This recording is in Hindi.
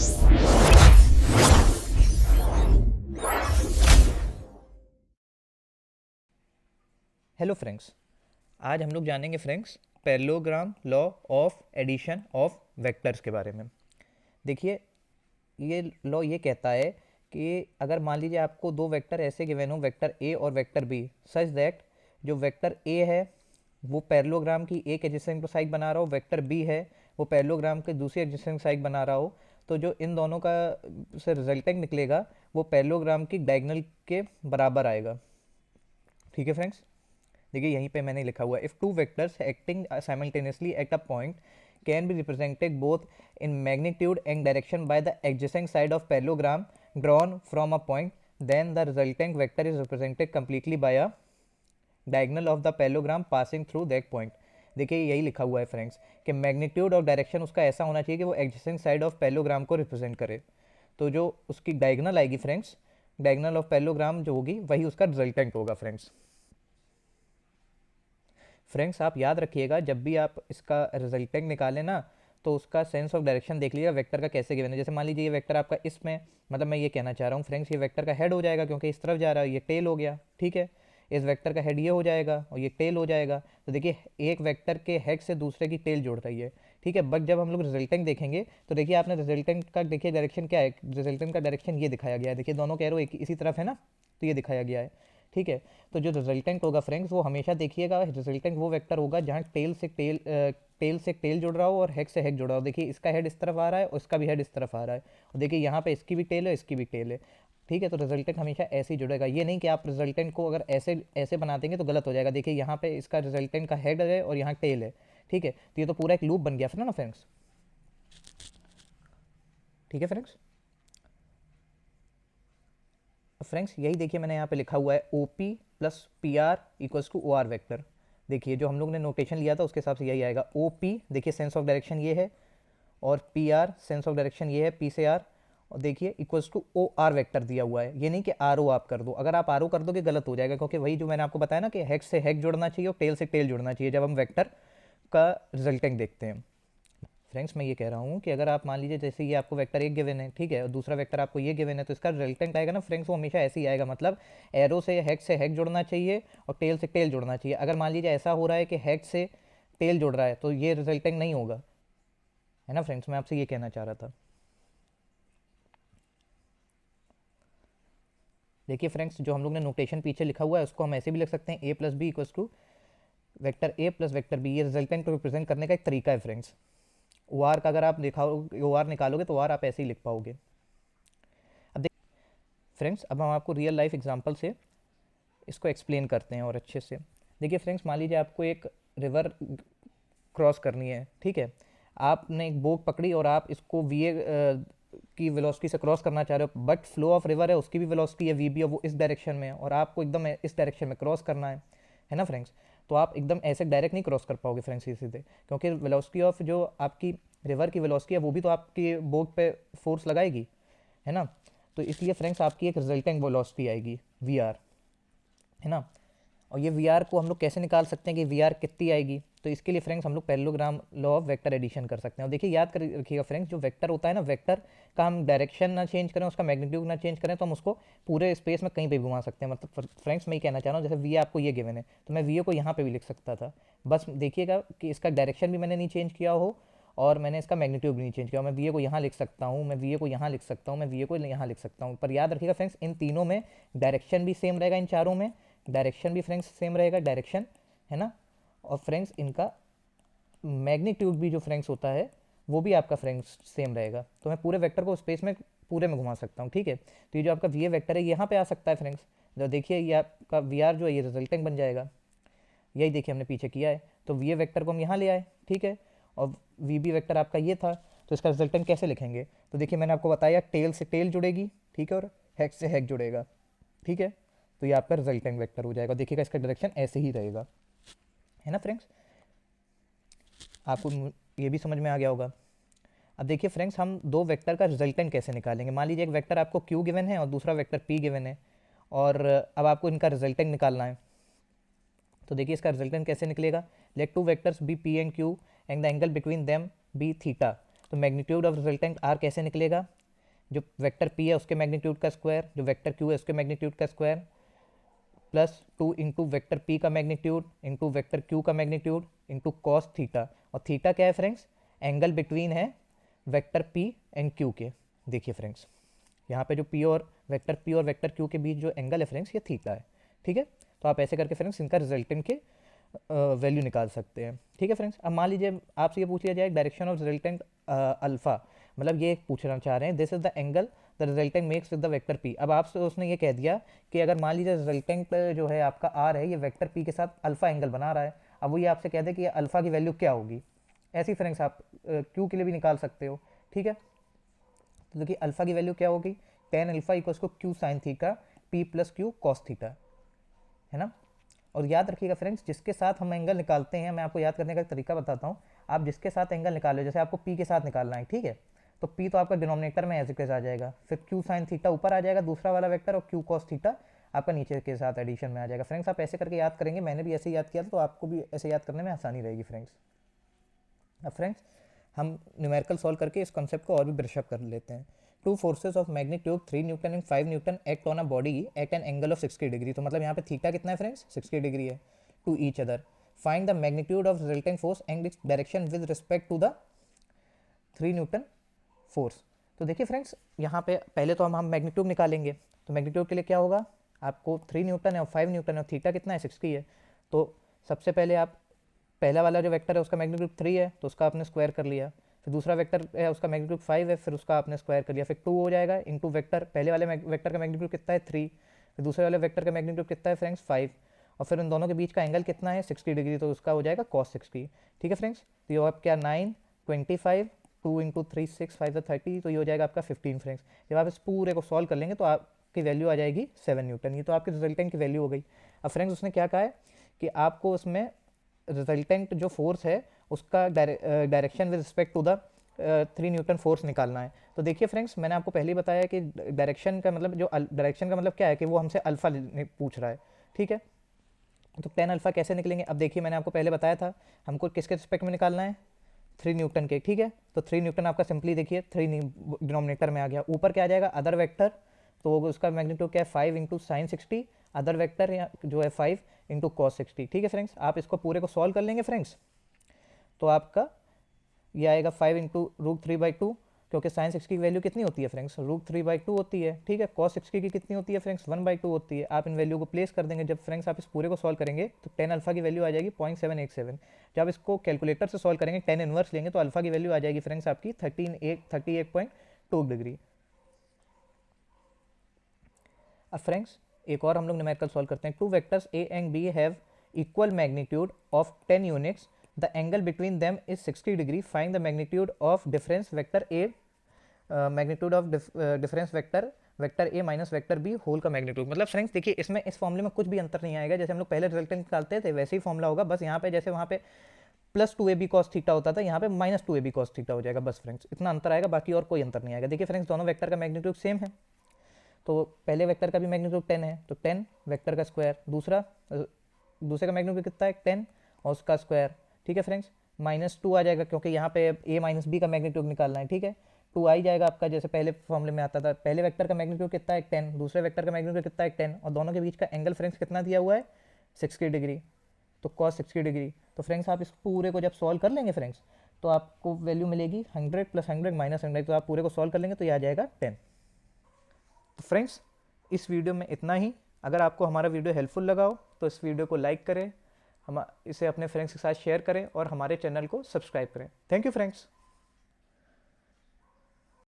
हेलो फ्रेंड्स, आज हम लोग जानेंगे friends parallelogram law of addition of vectors के बारे में। देखिए, ये लॉ ये कहता है कि अगर मान लीजिए आपको दो वेक्टर ऐसे गिवन हो, वेक्टर ए और वेक्टर बी, सच दैट जो वेक्टर ए है वो पैरेललोग्राम की एक एडजेसेंट साइड बना रहा हो, वेक्टर बी है वो पैरेललोग्राम के दूसरी एडजेसेंट साइड बना रहा हो, तो जो इन दोनों का से रिजल्टेंट निकलेगा वो पैरेललोग्राम की डायगोनल के बराबर आएगा। ठीक है फ्रेंड्स, देखिए यहीं पे मैंने लिखा हुआ है, if two vectors acting simultaneously at a point can be represented both in magnitude and direction by the adjacent side of parallelogram drawn from a point, then the resultant vector is represented completely by a diagonal of the parallelogram passing through that point. देखिए यही लिखा हुआ है फ्रेंड्स कि मैग्नीट्यूड और डायरेक्शन उसका ऐसा होना चाहिए कि वो एडजेसेंट साइड ऑफ पैरेललोग्राम को रिप्रेजेंट करे। तो जो उसकी डायगोनल आएगी फ्रेंड्स, डायगोनल ऑफ पैरेललोग्राम जो होगी वही उसका रिजल्टेंट होगा फ्रेंड्स। फ्रेंड्स आप याद रखिएगा, जब भी आप इसका रिजल्टेंट निकालें ना तो उसका सेंस ऑफ डायरेक्शन देख लीजिएगा वेक्टर का कैसे गिवन है। जैसे मान लीजिए ये वेक्टर आपका इसमें, मतलब मैं ये कहना चाह रहा हूँ फ्रेंड्स, ये वेक्टर का हेड हो जाएगा क्योंकि इस तरफ जा रहा है, ये टेल हो गया। ठीक है, इस वेक्टर का हेड ये हो जाएगा और ये टेल हो जाएगा। तो देखिए एक वेक्टर के हेड से दूसरे की टेल जोड़ रही है। ठीक है, बट जब हम लोग रिजल्टेंट देखेंगे तो देखिए आपने रिजल्टेंट का देखिए डायरेक्शन क्या है, रिजल्टेंट का डायरेक्शन ये दिखाया गया है। देखिए दोनों के एरो एक इसी तरफ है ना, तो ये दिखाया गया है। ठीक है, तो जो रिजल्टेंट होगा फ्रेंड्स वो हमेशा देखिएगा, रिजल्टेंट वो वेक्टर होगा जहाँ टेल से टेल जुड़ रहा हो और हेड से हेड जुड़ रहा हो। देखिए इसका हेड इस तरफ आ रहा है और इसका भी हेड इस तरफ आ रहा है, और देखिए यहाँ पे इसकी भी टेल है, इसकी भी टेल है। ठीक है, तो रिजल्टेंट हमेशा ऐसे ही जुड़ेगा। ये नहीं कि आप रिजल्टेंट को अगर ऐसे ऐसे बना देंगे तो गलत हो जाएगा। देखिए यहाँ पे इसका रिजल्टेंट का हेड है और यहाँ टेल है। ठीक है, तो ये तो पूरा एक लूप बन गया फिर ना फ्रेंड्स। ठीक है फ्रेंड्स, फ्रेंड्स यही देखिए मैंने यहाँ पे लिखा हुआ है O P plus P R equals to O R vector. देखिए जो हम लोग ने नोटेशन लिया था उसके हिसाब से यही आएगा। ओ पी देखिए सेंस ऑफ डायरेक्शन ये है, और P R sense of direction ये है, पी से आर, और देखिए equals to O R vector दिया हुआ है। ये नहीं कि आर ओ आप कर दो, अगर आप आर ओ कर दोगे गलत हो जाएगा, क्योंकि वही जो मैंने आपको बताया ना कि हेड से हेड जुड़ना चाहिए और टेल से टेल जुड़ना चाहिए जब हम वेक्टर का रिजल्टेंट देखते हैं। फ्रेंड्स मैं ये कह रहा हूँ कि अगर आप मान लीजिए जैसे ये आपको वेक्टर एक गिवन है, ठीक है, और दूसरा वेक्टर आपको ये गिवन है, तो इसका रिजल्टेंट आएगा ना फ्रेंड्स वो हमेशा ऐसे ही आएगा। मतलब एरो से हेड जुड़ना चाहिए और टेल से टेल जुड़ना चाहिए। अगर मान लीजिए ऐसा हो रहा है कि हेड से टेल जुड़ रहा है तो ये रिजल्टेंट नहीं होगा, है ना फ्रेंड्स, मैं आपसे ये कहना चाह रहा था। देखिए फ्रेंड्स जो हम लोग ने नोटेशन पीछे लिखा हुआ है उसको हम ऐसे भी लिख सकते हैं, A plus B equals to vector A plus vector B. ये रिजल्टेंट को रिप्रेजेंट करने का एक तरीका है फ्रेंड्स। ओ आर का अगर आप दिखाओगे, ओ आर निकालोगे तो ओ आर आप ऐसे ही लिख पाओगे। अब फ्रेंड्स अब हम आपको रियल लाइफ एग्जांपल से इसको एक्सप्लेन करते हैं और अच्छे से। देखिए फ्रेंड्स मान लीजिए आपको एक रिवर क्रॉस करनी है। ठीक है, आपने एक बोट पकड़ी और आप इसको वी की वेलोसिटी से क्रॉस करना चाह रहे हो, बट फ्लो ऑफ रिवर है उसकी भी वेलोसिटी है वी बी, और वो इस डायरेक्शन में है और आपको एकदम इस डायरेक्शन में क्रॉस करना है ना फ्रेंड्स। तो आप एकदम ऐसे डायरेक्ट नहीं क्रॉस कर पाओगे फ्रेंड्स सीधे, क्योंकि वेलोसिटी ऑफ जो आपकी रिवर की वेलोसिटी है वो भी तो आपकी बोट पे फोर्स लगाएगी, है ना। तो इसलिए फ्रेंड्स आपकी एक रिजल्टेंट वेलोसिटी आएगी वी आर, है ना। और ये वी आर को हम लोग कैसे निकाल सकते हैं कि वी आर कितनी आएगी, तो इसके लिए फ्रेंड्स हम लोग parallelogram law of vector addition कर सकते हैं। और देखिए याद कर रखिएगा फ्रेंड्स, जो वेक्टर होता है ना, वेक्टर का हम डायरेक्शन ना चेंज करें, उसका मैग्नीट्यूड ना चेंज करें, तो हम उसको पूरे स्पेस में कहीं पे भी घुमा सकते हैं। मतलब फ्रेंड्स मैं ये कहना चाह रहा हूँ, जैसे वी आपको ये गिवन है तो मैं वी को यहाँ पे भी लिख सकता था। बस देखिएगा कि इसका डायरेक्शन भी मैंने नहीं चेंज किया हो और मैंने इसका मैग्नीट्यूड भी नहीं चेंज किया। मैं वी को यहाँ लिख सकता हूँ, मैं वी को यहाँ लिख सकता हूँ, मैं वी को यहाँ लिख सकता हूँ। पर याद रखिएगा फ्रेंड्स इन तीनों में डायरेक्शन भी सेम रहेगा, इन चारों में डायरेक्शन भी फ्रेंड्स सेम रहेगा, डायरेक्शन, है ना। और फ्रेंड्स इनका मैग्नीट्यूड भी जो फ्रेंड्स होता है वो भी आपका फ्रेंड्स सेम रहेगा। तो मैं पूरे वेक्टर को स्पेस में पूरे में घुमा सकता हूँ। ठीक है, तो ये जो आपका वी ए वेक्टर है यहाँ पे आ सकता है फ्रेंड्स। तो देखिए ये आपका वी आर जो है ये रिजल्टेंट बन जाएगा। यही देखिए हमने पीछे किया है, तो वी ए वेक्टर को हम यहाँ ले आए। ठीक है, और वी बी वेक्टर आपका ये था, तो इसका रिजल्टेंट कैसे लिखेंगे, तो देखिए मैंने आपको बताया टेल से टेल जुड़ेगी, ठीक है, और हेड से हेड जुड़ेगा। ठीक है, तो ये आपका रिजल्टेंट वेक्टर हो जाएगा। देखिएगा इसका डायरेक्शन ऐसे ही रहेगा, है ना फ्रेंड्स। आपको ये भी समझ में आ गया होगा। अब देखिए फ्रेंड्स हम दो वेक्टर का रिजल्टेंट कैसे निकालेंगे। मान लीजिए एक वेक्टर आपको क्यू गिवन है और दूसरा वेक्टर पी गिवन है, और अब आपको इनका रिजल्टेंट निकालना है। तो देखिए इसका रिजल्टेंट कैसे निकलेगा, let two vectors be P and Q and the angle between them be theta. तो मैग्नीट्यूड ऑफ रिजल्टेंट आर कैसे निकलेगा, जो वेक्टर पी है उसके मैग्नीट्यूड का स्क्वायर, जो वेक्टर क्यू है उसके मैग्नीट्यूड का square, plus 2 into vector P का मैग्नीट्यूड इंटू वेक्टर क्यू का मैग्नीट्यूड इंटू कॉस थीटा। और थीटा क्या है फ्रेंड्स, एंगल बिटवीन है वेक्टर पी एंड क्यू के। देखिए फ्रेंड्स यहाँ पे जो पी और वेक्टर क्यू के बीच जो एंगल है फ्रेंड्स ये थीटा है, ठीक है। तो आप ऐसे करके फ्रेंड्स इनका रिजल्टेंट के वैल्यू निकाल सकते हैं, ठीक है फ्रेंड्स। अब मान लीजिए आपसे ये पूछ लिया जाए डायरेक्शन ऑफ रिजल्टेंट अल्फा, मतलब ये पूछना चाह रहे हैं this is the angle the resultant makes with the vector P. अब आपसे उसने ये कह दिया कि अगर मान लीजिए रिजल्टेंट जो है आपका आर है ये वेक्टर पी के साथ अल्फा एंगल बना रहा है, अब वो ये आपसे कह दे कि ये अल्फा की वैल्यू क्या होगी। ऐसी फ्रेंड्स आप क्यू के लिए भी निकाल सकते हो, ठीक है। तो देखिए अल्फा की वैल्यू क्या होगी, टेन अल्फा इक्वल्स को Q sine theta P plus Q cos theta, है ना। और याद रखिएगा फ्रेंड्स जिसके साथ हम एंगल निकालते हैं, मैं आपको याद करने का तरीका बताता हूँ। आप जिसके साथ एंगल निकालो, जैसे आपको पी के साथ निकालना है, ठीक है, तो पी तो आपका डिनोमिनेटर में एज इट इज आ जाएगा, फिर क्यू साइन थीटा ऊपर आ जाएगा दूसरा वाला वेक्टर, और क्यू कॉस थीटा आपका नीचे के साथ एडिशन में आ जाएगा। फ्रेंड्स आप ऐसे करके याद करेंगे, मैंने भी ऐसे याद किया था, तो आपको भी ऐसे याद करने में आसानी रहेगी फ्रेंड्स। अब फ्रेंड्स हम न्यूमेरिकल सॉल्व करके इस कॉन्सेप्ट को और भी ब्रश अप कर लेते हैं। Two forces of magnitude 3 newton and 5 newton act on a body at an angle of 60 degree. तो मतलब यहाँ पे थीटा कितना है फ्रेंड्स, 60 डिग्री है to each other. Find the magnitude of resultant force and its direction with respect to the 3 newton force. तो देखिए फ्रेंड्स यहाँ पे पहले तो हम मैग्नीट्यूड निकालेंगे। तो मैग्नीट्यूड के लिए क्या होगा, आपको 3 न्यूटन है और 5 न्यूटन है और थीटा कितना है 60 है। तो सबसे पहले आप पहला वाला जो वेक्टर है उसका मैग्नीट्यूड 3 है तो उसका आपने स्क्वायर कर लिया, फिर दूसरा वेक्टर है उसका मैग्नीट्यूड 5 है फिर उसका आपने स्क्वायर कर लिया, फिर 2 हो जाएगा इंटू वेक्टर, पहले वाले वेक्टर का मैग्नीट्यूड कितना है 3, फिर दूसरे वाले वेक्टर का मैग्नीट्यूड कितना है फ्रेंड्स 5, और फिर उन दोनों के बीच का एंगल कितना है 60 डिग्री, तो उसका हो जाएगा cos 60, ठीक है फ्रेंड्स। तो ये आप क्या 9 25 2 इंटू 3 6 5 30, तो ये हो जाएगा आपका 15 फ्रेंड्स। जब आप इस पूरे को सॉल्व कर लेंगे तो आपकी वैल्यू आ जाएगी 7 न्यूटन। ये तो आपकी रिजल्टेंट की वैल्यू हो गई। अब फ्रेंड्स उसने क्या कहा है कि आपको उसमें रिजल्टेंट जो फोर्स है उसका direction with respect to the 3 newton force निकालना है। तो देखिए फ्रेंड्स मैंने आपको पहले ही बताया कि डायरेक्शन का मतलब डायरेक्शन का मतलब क्या है कि वो हमसे अल्फा पूछ रहा है, ठीक है। तो 10 अल्फा कैसे निकलेंगे, अब देखिए मैंने आपको पहले बताया था हमको किसके रिस्पेक्ट में निकालना है 3 न्यूटन के, ठीक है। तो 3 न्यूटन आपका सिंपली देखिए 3 डिनोमिनेटर में आ गया, ऊपर क्या आ जाएगा अदर वेक्टर, तो उसका मैग्नीट्यूड क्या है 5 इंटू साइन 60, अदर वेक्टर जो है 5 इंटू कॉस 60, ठीक है फ्रेंड्स। आप इसको पूरे को सॉल्व कर लेंगे फ्रेंड्स तो आपका ये आएगा 5 इंटू रूट 3/2, क्योंकि साइन 60 की वैल्यू कितनी होती है फ्रेंड्स रूट 3/2 होती है, ठीक है। कॉस 60 की कितनी होती है फ्रेंड्स 1/2 होती है। आप इन वैल्यू को प्लेस कर देंगे, जब फ्रेंड्स आप इस पूरे को सॉल्व करेंगे तो 10 अल्फा की वैल्यू आ जाएगी 0.787। जब इसको कैलकुलेटर से सॉल्व करेंगे 10 इनवर्स लेंगे तो अल्फा की वैल्यू आ जाएगी फ्रेंड्स आपकी 38.2 डिग्री। अब फ्रेंड्स एक और हम लोग न्यूमेरिकल सॉल्व करते हैं। Two vectors A and B have equal magnitude of 10 units, the angle between them is 60 degree, find the magnitude of difference vector A, magnitude of difference vector A minus vector B whole का मैग्नीट्यूड। मतलब फ्रेंड्स देखिए इसमें इस फॉर्मूले में कुछ भी अंतर नहीं आएगा, जैसे हम लोग पहले रिजल्टेंट निकालते थे वैसे ही फॉर्मूला होगा, बस यहाँ पे जैसे वहाँ पे प्लस 2ab cos थीटा होता था यहाँ पे माइनस 2ab cos थीटा हो जाएगा, बस फ्रेंड्स इतना अंतर आएगा, बाकी और कोई अंतर नहीं आएगा। देखिए फ्रेंड्स दोनों वेक्टर का मैग्नीट्यूड सेम है, तो पहले वेक्टर का भी मैग्नीट्यूड 10 है तो 10 वेक्टर का स्क्वायर, दूसरे का मैग्नीट्यूड कितना है 10 और उसका स्क्वायर, ठीक है फ्रेंड्स। -2 आ जाएगा क्योंकि यहाँ पे a माइनस बी का मैग्नीट्यूड निकालना है, ठीक है। 2 आ ही जाएगा आपका, जैसे पहले फॉर्मूले में आता था, पहले वेक्टर का मैग्नीट्यूड कितना है 10, दूसरे वेक्टर का मैग्नीट्यूड कितना है 10, और दोनों के बीच का एंगल फ्रेंड्स कितना दिया हुआ है 60 डिग्री, तो cos 60 डिग्री। तो फ्रेंड्स आप इस पूरे को जब सॉल्व कर लेंगे फ्रेंड्स तो आपको वैल्यू मिलेगी 100 + 100 - 100, तो आप पूरे को सॉल्व कर लेंगे तो ये आ जाएगा 10। तो फ्रेंड्स इस वीडियो में इतना ही। अगर आपको हमारा वीडियो हेल्पफुल लगा हो तो इस वीडियो को लाइक करें, हम इसे अपने फ्रेंड्स के साथ शेयर करें और हमारे चैनल को सब्सक्राइब करें। Thank you friends.